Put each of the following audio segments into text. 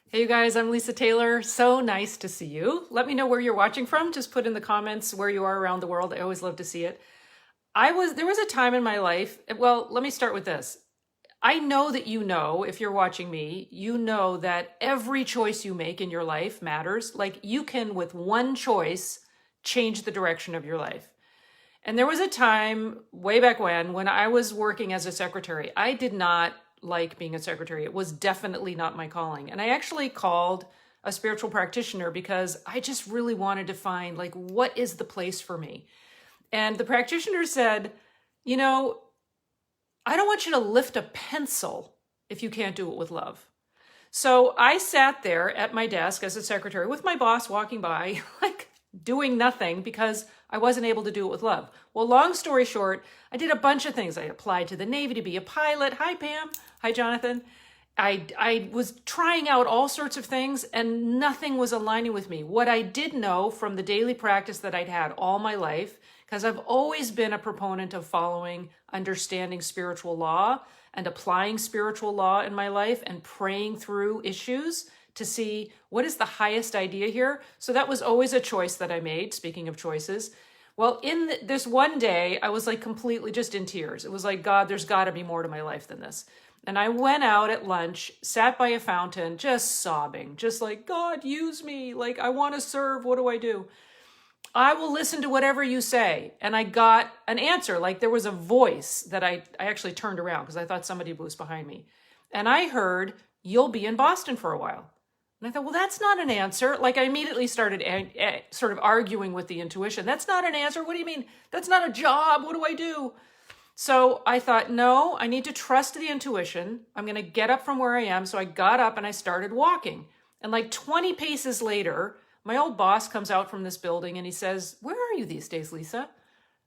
Hey you guys, I'm Lisa Taylor. So nice to see you. Let me know where you're watching from. Just put in the comments where you are around the world. I always love to see it. There was a time in my life, well, let me start with this. I know that you know, if you're watching me, you know that every choice you make in your life matters. Like you can, with one choice, change the direction of your life. And there was a time way back when I was working as a secretary. I did not like being a secretary. It was definitely not my calling. And I actually called a spiritual practitioner because I just really wanted to find, like, what is the place for me? And the practitioner said, you know, I don't want you to lift a pencil if you can't do it with love. So I sat there at my desk as a secretary with my boss walking by, like doing nothing because I wasn't able to do it with love. Well, long story short, I did a bunch of things. I applied to the Navy to be a pilot. Hi, Pam. Hi, Jonathan. I was trying out all sorts of things and nothing was aligning with me. What I did know from the daily practice that I'd had all my life, because I've always been a proponent of following, understanding spiritual law and applying spiritual law in my life and praying through issues to see what is the highest idea here. So that was always a choice that I made, speaking of choices. Well, this one day, I was like completely just in tears. It was like, God, there's got to be more to my life than this. And I went out at lunch, sat by a fountain, just sobbing, just like, God, use me. Like, I want to serve. What do I do? I will listen to whatever you say. And I got an answer. Like there was a voice that I actually turned around because I thought somebody was behind me. And I heard, you'll be in Boston for a while. And I thought, well, that's not an answer. Like I immediately started sort of arguing with the intuition. That's not an answer. What do you mean? That's not a job. What do I do? So I thought, no, I need to trust the intuition. I'm going to get up from where I am. So I got up and I started walking. And like 20 paces later, my old boss comes out from this building and he says, where are you these days, Lisa?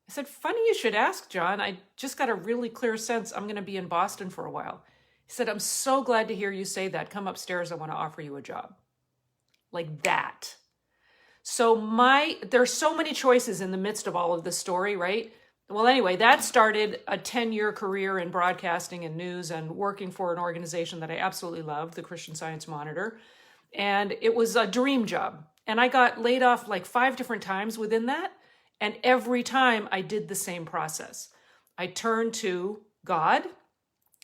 I said, funny you should ask, John. I just got a really clear sense I'm going to be in Boston for a while. He said, I'm so glad to hear you say that. Come upstairs. I want to offer you a job. Like that. So there's so many choices in the midst of all of this story, right? Well, anyway, that started a 10-year career in broadcasting and news and working for an organization that I absolutely loved, the Christian Science Monitor. And it was a dream job. And I got laid off like 5 different times within that. And every time I did the same process. I turned to God.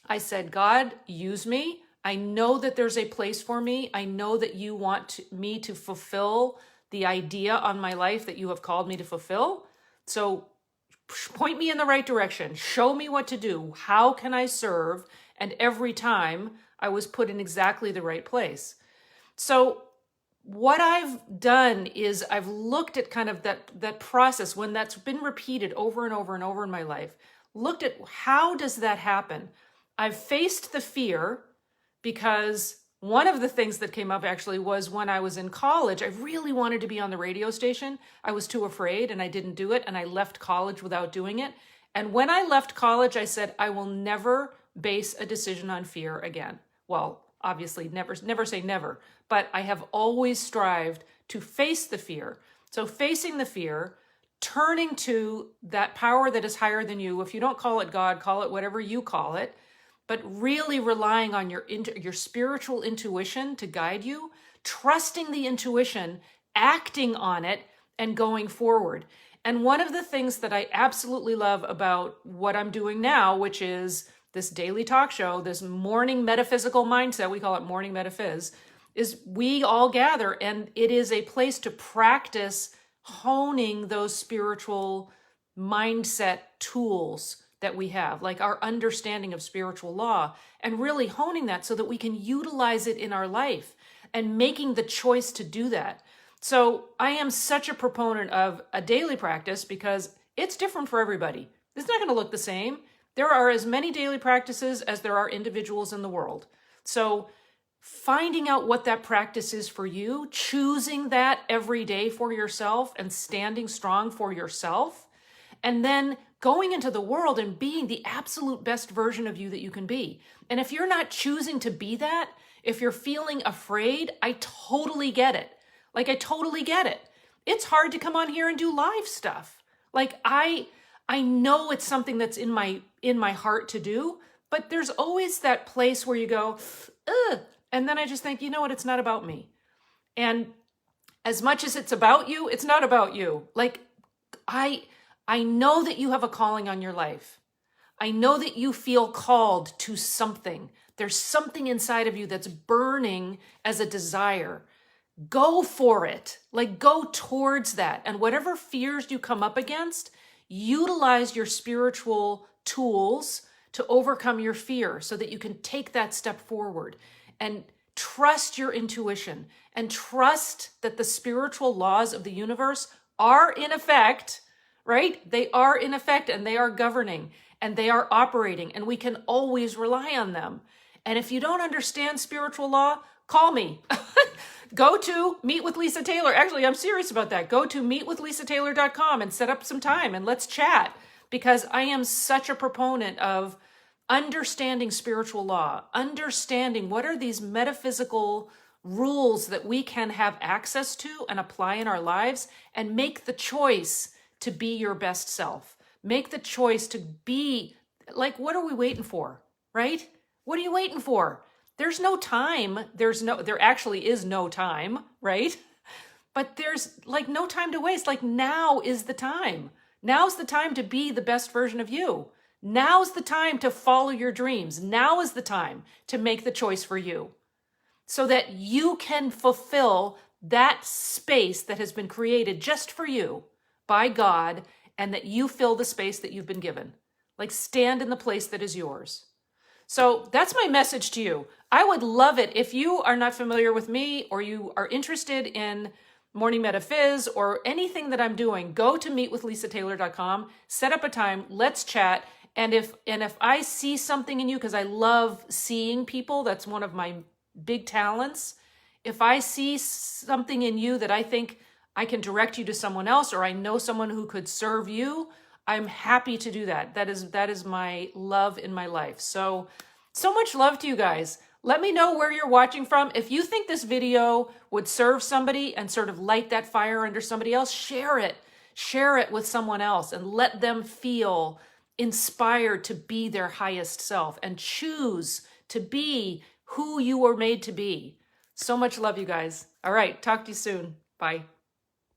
I said, God, use me. I know that there's a place for me. I know that you want me to fulfill the idea on my life that you have called me to fulfill. So point me in the right direction. Show me what to do. How can I serve? And every time I was put in exactly the right place. So what I've done is I've looked at kind of that process when that's been repeated over and over and over in my life, looked at how does that happen? I've faced the fear because one of the things that came up actually was when I was in college, I really wanted to be on the radio station. I was too afraid and I didn't do it. And I left college without doing it. And when I left college, I said, I will never base a decision on fear again. Well, obviously never say never, but I have always strived to face the fear. So facing the fear, turning to that power that is higher than you. If you don't call it God, call it whatever you call it, but really relying on your spiritual intuition to guide you, trusting the intuition, acting on it, and going forward. And one of the things that I absolutely love about what I'm doing now, which is this daily talk show, this morning metaphysical mindset, we call it Morning Metaphys, is we all gather and it is a place to practice honing those spiritual mindset tools that we have, like our understanding of spiritual law, and really honing that so that we can utilize it in our life and making the choice to do that. So I am such a proponent of a daily practice because it's different for everybody. It's not going to look the same. There are as many daily practices as there are individuals in the world. So finding out what that practice is for you, choosing that every day for yourself and standing strong for yourself, and then going into the world and being the absolute best version of you that you can be. And if you're not choosing to be that, if you're feeling afraid, I totally get it. Like, I totally get it. It's hard to come on here and do live stuff. Like, I know it's something that's in my heart to do, but there's always that place where you go, ugh, And then I just think, you know what? It's not about me. And as much as it's about you, it's not about you. Like, I know that you have a calling on your life. I know that you feel called to something. There's something inside of you that's burning as a desire. Go for it. Like, go towards that. And whatever fears you come up against, utilize your spiritual tools to overcome your fear so that you can take that step forward, and trust your intuition and trust that the spiritual laws of the universe are in effect, right? They are in effect, and they are governing, and they are operating, and we can always rely on them. And if you don't understand spiritual law, call me. Go to Meet with Lisa Taylor. Actually, I'm serious about that. Go to meetwithlisataylor.com and set up some time and let's chat, because I am such a proponent of understanding spiritual law, understanding what are these metaphysical rules that we can have access to and apply in our lives, and make the choice to be your best self. Make the choice to be, like, what are we waiting for, right? What are you waiting for? There's no time. There actually is no time, right? But there's like no time to waste. Like, now is the time. Now's the time to be the best version of you. Now's the time to follow your dreams. Now is the time to make the choice for you, so that you can fulfill that space that has been created just for you by God, and that you fill the space that you've been given. Like, stand in the place that is yours. So that's my message to you. I would love it if you are not familiar with me, or you are interested in Morning Metaphys or anything that I'm doing. Go to meetwithlisataylor.com, set up a time, let's chat. And if I see something in you, because I love seeing people, that's one of my big talents. If I see something in you that I think I can direct you to someone else, or I know someone who could serve you, I'm happy to do that. That is my love in my life. So much love to you guys. Let me know where you're watching from. If you think this video would serve somebody and sort of light that fire under somebody else, share it. Share it with someone else and let them feel inspired to be their highest self and choose to be who you were made to be. So much love, you guys. All right, talk to you soon. Bye.